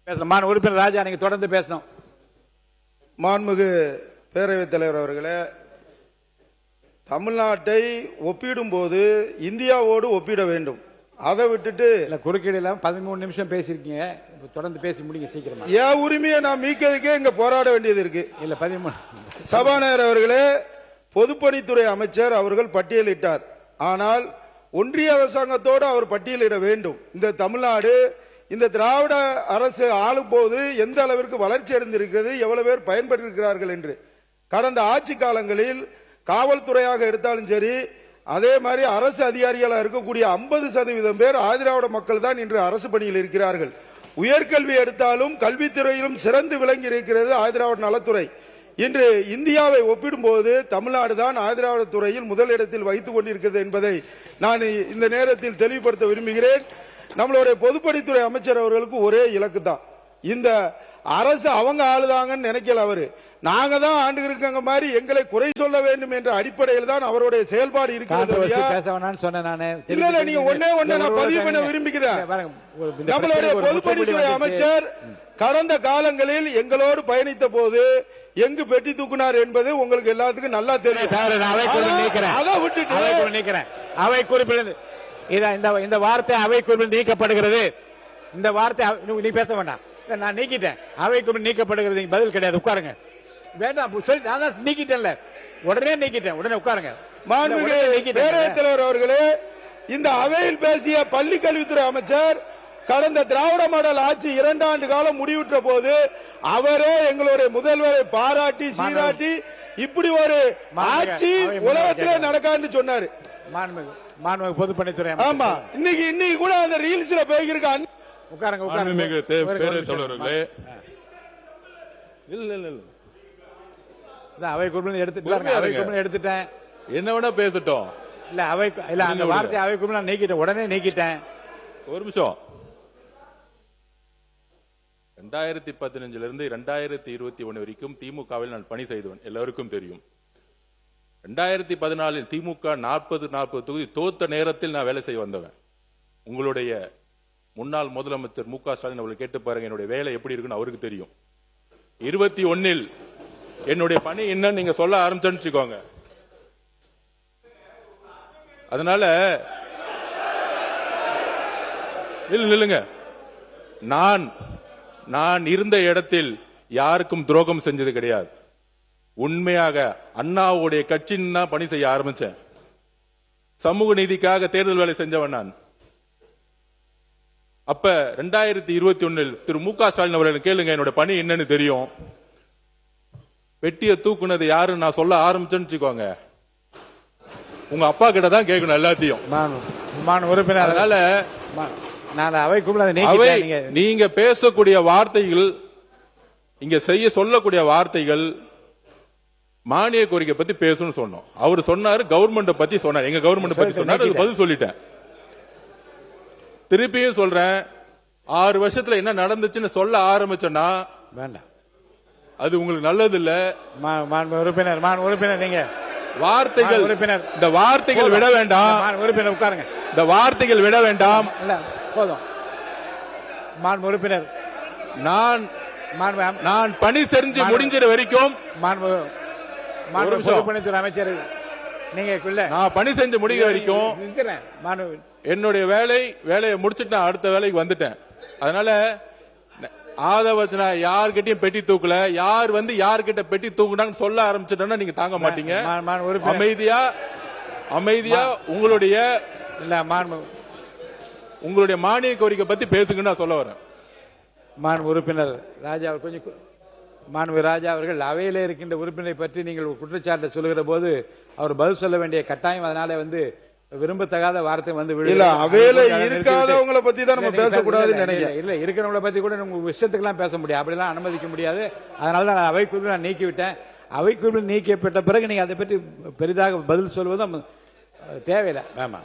பேசணும். உறுப்பினர் ராஜா, நீங்க தொடர்ந்து பேசணும். மாண்புமிகு பேரவைத் தலைவர் அவர்களே, தமிழ்நாட்டை ஒப்பிடும்போது இந்தியாவோடு ஒப்பிட வேண்டும். அதை விட்டுட்டு குறுக்கீடு 13 நிமிஷம் பேசிருக்கீங்க, தொடர்ந்து பேசி முடிங்க சீக்கிரமா. என் உரிமையை நான் மீட்கிறதுக்கே இங்க போராட வேண்டியது இருக்கு. இல்ல 13. சபாநாயகர் அவர்களே, பொதுப்பணித்துறை அமைச்சர் அவர்கள் பட்டியலிட்டார். ஆனால் ஒன்றிய அரசாங்கத்தோடு அவர் பட்டியலிட வேண்டும். இந்த தமிழ்நாடு இந்த திராவிட அரசு ஆளும் போது எந்த அளவிற்கு வளர்ச்சி அடைந்திருக்கிறது, எவ்வளவு பேர் பயன்பெற்றிருக்கிறார்கள் என்று. கடந்த ஆட்சி காலங்களில் காவல்துறையாக எடுத்தாலும் சரி, அதே மாதிரி அரசு அதிகாரிகளாக இருக்கக்கூடிய 50% பேர் ஆதிராவிட மக்கள் தான் இன்று அரசு பணியில் இருக்கிறார்கள். உயர்கல்வி எடுத்தாலும் கல்வித்துறையிலும் சிறந்து விளங்கி இருக்கிறது ஆதிராவிட நலத்துறை. இன்று இந்தியாவை ஒப்பிடும்போது தமிழ்நாடு தான் ஆதிராவிட துறையில் முதலிடத்தில் வைத்துக் கொண்டிருக்கிறது என்பதை நான் இந்த நேரத்தில் தெளிவுபடுத்த விரும்புகிறேன். நம்மளுடைய பொதுப்பணித்துறை அமைச்சர் அவர்களுக்கு ஒரே இலக்கு தான், இந்த அரசு அவங்க ஆளுதாங்கன்னு நினைக்கல. அவரு நாங்க தான் ஆண்டு இருக்காங்க மாதிரி எங்களை குறை சொல்ல வேண்டும் என்ற அடிப்படையில் தான் அவருடைய செயல்பாடு இருக்கிறது. இல்ல நீங்க ஒன்னே நான் பதிவு பண்ண விரும்புகிறேன். நம்மளுடைய பொதுப்பணித்துறை அமைச்சர் கடந்த காலங்களில் எங்களோடு பயணித்த போது எங்கு பெட்டி தூக்குனார் என்பது உங்களுக்கு எல்லாத்துக்கும் நல்லா தெரியும். அதை விட்டுட்டு அவை குறிப்பில் இந்த வார்த்தை அவை குறிப்பில் நீக்கப்படுகிறது. இந்த வார்த்தை நீ பேச வேண்டாம், நான் நீக்கிட்டேன். அவை குறிப்பில் நீக்கப்படுகிறது, பதில் கிடையாது, உட்காருங்க. வேண்டாம் சொல்லி நான் தான் நீக்கிட்டேன்ல, உடனே நீக்கிட்டேன், உடனே உட்காருங்க. மாண்புமிகு பேரவைத் தலைவர் அவர்களே, இந்த அவையில் பேசிய பள்ளி கல்வித்துறை அமைச்சர் கடந்த திராவிட மாடல் ஆட்சி 2 ஆண்டு காலம் முடிவுற்ற போது அவரே எங்களுடைய முதல்வரை பாராட்டி சீராட்டி இப்படி ஒரு ஆட்சி உலகத்திலே நடக்கான்னு சொன்னாரு. மாண்புமிகு பொதுப்பணித்துறை. ஆமா, இன்னைக்கு கூட அந்த ரீல்ஸ்ல போயிருக்க. உட்காருங்க. அவை குறிப்பில் எடுத்துட்டேன். என்ன வேணா பேசட்டும். இல்ல அவை இல்ல அந்த வார்த்தை அவை குறிப்பில் நான் நீக்கிட்டேன், உடனே நீக்கிட்டேன். ஒரு நிமிஷம். 2015 இருந்து 2021 வரைக்கும் திமுகவில் நான் பணி செய்தவன், எல்லாருக்கும் தெரியும். 2014 திமுக 40 தொகுதி தோத்த நேரத்தில் நான் வேலை செய்ய வந்தவன். உங்களுடைய முன்னாள் முதலமைச்சர் மு க ஸ்டாலின் அவர்கள் கேட்டு பாருங்க, என்னுடைய வேலை எப்படி இருக்குன்னு அவருக்கு தெரியும். 21 என்னுடைய பணி என்னன்னு நீங்க சொல்ல ஆரம்பிச்சுக்கோங்க. அதனால இல்லைங்க, நான் இருந்த இடத்தில் யாருக்கும் துரோகம் செஞ்சது கிடையாது. உண்மையாக அண்ணாவுடைய கட்சின்னு தான் பணி செய்ய ஆரம்பிச்சேன். சமூக நீதிக்காக தேர்தல் வேலை செஞ்சவன் நான். அப்ப 2021 திரு மு க ஸ்டாலின் அவர்கள் கேளுங்க, என்னோட பணி என்னன்னு தெரியும். பெட்டியை தூக்குனது யாருன்னு நான் சொல்ல ஆரம்பிச்சேன்னு வச்சுக்கோங்க, உங்க அப்பா கிட்ட தான் கேட்கணும் எல்லாத்தையும். அதனால நீங்க பேசக்கூடிய வார்த்தைகள், இங்க செய்ய சொல்லக்கூடிய வார்த்தைகள் மானிய கோரிக்கை பத்தி பேசணும்னு சொன்னோம். அவர் சொன்னாரு, கவர்மெண்ட் பத்தி சொன்னார், எங்க கவர்மெண்ட் பத்தி சொன்னாரு, பதில் சொல்லிட்டேன். திருப்பியும் சொல்றேன், 6 வருஷத்துல என்ன நடந்துச்சுன்னு சொல்ல ஆரம்பிச்சோன்னா வேண்டாம், அது உங்களுக்கு நல்லது இல்ல. உறுப்பினர் நீங்க வார்த்தைகள் இந்த வார்த்தைகள் விட வேண்டாம். உறுப்பினர் உட்காருங்க. இந்த வார்த்தைகள் விட வேண்டாம். போதும். உறுப்பினர், நான் பணி செஞ்சு முடிஞ்சிற வரைக்கும் பொதுப்பணித்துறை அமைச்சர் நீங்க நான் பணி செஞ்சு முடிகிற வரைக்கும் என்னுடைய வேலையை முடிச்சுட்டு நான் அடுத்த வேலைக்கு வந்துட்டேன். அதனால ஆதவச்சனா யார்கிட்டயும் பெட்டி தூக்கல, யார் வந்து யார்கிட்ட பெட்டி தூக்குனாங்கன்னு சொல்ல ஆரம்பிச்சுட்டா நீங்க தாங்க மாட்டீங்க. அமைதியா உங்களுடைய மானிய கோரிக்கை பத்தி பேசுங்கன்னு நான் சொல்ல வரேன். உறுப்பினர் ராஜா கொஞ்சம் ராஜா அவர்கள் அவையில இருக்கின்ற உறுப்பினரை பற்றி நீங்கள் குற்றச்சாட்டை சொல்லுகிற போது அவர் பதில் சொல்ல வேண்டிய கட்டாயம், அதனால விரும்பத்தகாத வார்த்தை அவையில இருக்காதவங்களை பத்தி தான் நம்ம பேசக்கூடாதுன்னு நினைக்கிறேன். இல்ல இருக்கிறவங்களை பத்தி கூட உங்க விஷயத்துக்கெல்லாம் பேச முடியாது, அப்படிலாம் அனுமதிக்க முடியாது. அதனால நான் அவை குறிப்பில் நான் நீக்கிவிட்டேன். அவை குறிப்பில் நீக்கப்பட்ட பிறகு நீங்க அதை பற்றி பெரிதாக பதில் சொல்வது தேவையில்லை. ஆமா.